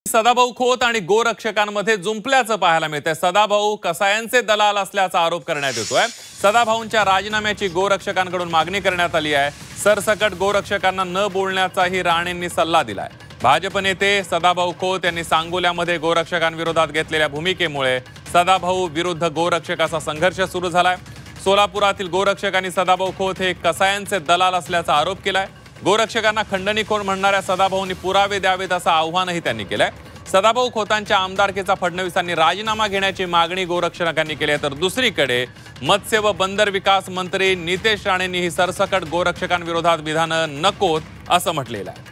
सदाभाऊ खोत आणि गोरक्षकांमध्ये जुंपल्याचं पाहायला मिळतंय। सदाभाऊ कसायांचे दलाल असल्याचा आरोप करण्यात येतोय। सदाभाऊंच्या राजीनाम्याची गोरक्षकांकडून मागणी करण्यात आली आहे। सरसकट गोरक्षकांना न बोलण्याचाही राणेंनी सल्ला दिलाय। भाजप नेते सदाभाऊ खोत यांनी सांगोल्यामध्ये गोरक्षकांविरोधात घेतलेल्या भूमिकेमुळे सदाभाऊ विरुद्ध गोरक्षक असा संघर्ष सुरू झालाय। सोलापुरातील गोरक्षकांनी सदाभाऊ खोत हे कसायांचे दलाल असल्याचा आरोप केलाय। गोरक्षकांना खंडणीखोर म्हणणाऱ्या सदाभाऊंनी पुरावे द्यावेत असं आव्हानही त्यांनी केलंय। सदाभाऊ खोतांच्या आमदारकीचा फडणवीसांनी राजीनामा घेण्याची मागणी गोरक्षकांनी केली आहे, तर दुसरीकडे मत्स्य व बंदर विकास मंत्री नितेश राणेंनी ही सरसकट गोरक्षकांविरोधात विधानं नकोत असं म्हटलेलं आहे।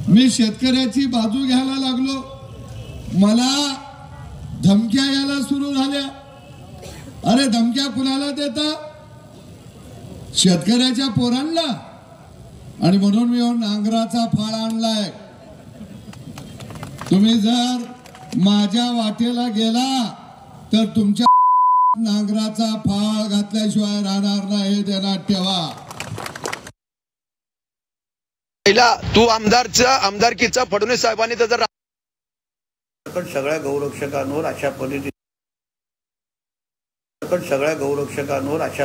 मी शेतकऱ्याची बाजू घ्यायला लागलो, मला धमक्या यायला सुरू झाल्या। अरे धमक्या कुणाला देता? शेतकऱ्याच्या पोरांना। आणि म्हणून मी नांगराचा फाळ आणलाय। तुम्ही जर माझ्या वाटेला गेला तर तुमच्या नांगराचा फाळ घातल्याशिवाय राहणार नाही, ध्यानात ठेवा। तू आमदारकीचा फडणवीस साहेबांनी त्याचा सगळ्या गौरक्षकांवर अशा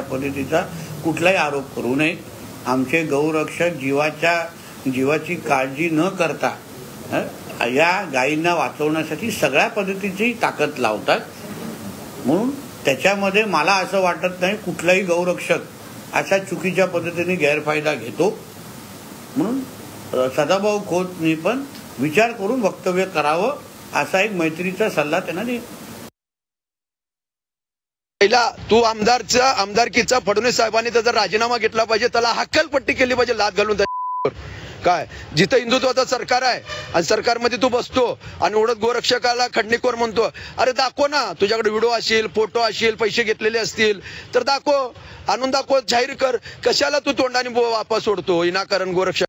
पद्धतीचा कुठलाही आरोप करू नये। आमचे गौरक्षक जीवाची काळजी न करता या गायींना वाचवण्यासाठी सगळ्या पद्धतीची ताकद लावतात। म्हणून त्याच्यामध्ये मला असं वाटत नाही कुठलाही गौरक्षक अशा चुकीच्या पद्धतीने गैरफायदा घेतो। म्हणून सदाभाऊ खोतनी पण विचार करून वक्तव्य करावं असा एक मैत्रीचा सल्ला त्यांना दे। तू आमदारकीचा फडणवीस साहेबांनी त्याचा राजीनामा घेतला पाहिजे, त्याला हक्कलपट्टी केली पाहिजे, लाद घालून। काय जिथं हिंदुत्वाचं सरकार आहे आणि सरकारमध्ये तू बसतो आणि ओढत गोरक्षकाला खंडणीखोर म्हणतो, अरे दाखव ना, तुझ्याकडे व्हिडिओ असेल, फोटो असेल, पैसे घेतलेले असतील तर दाखव, आणून दाखव, जाहीर कर। कशाला तू तोंडाने वापस सोडतो विनाकारण गोरक्षक?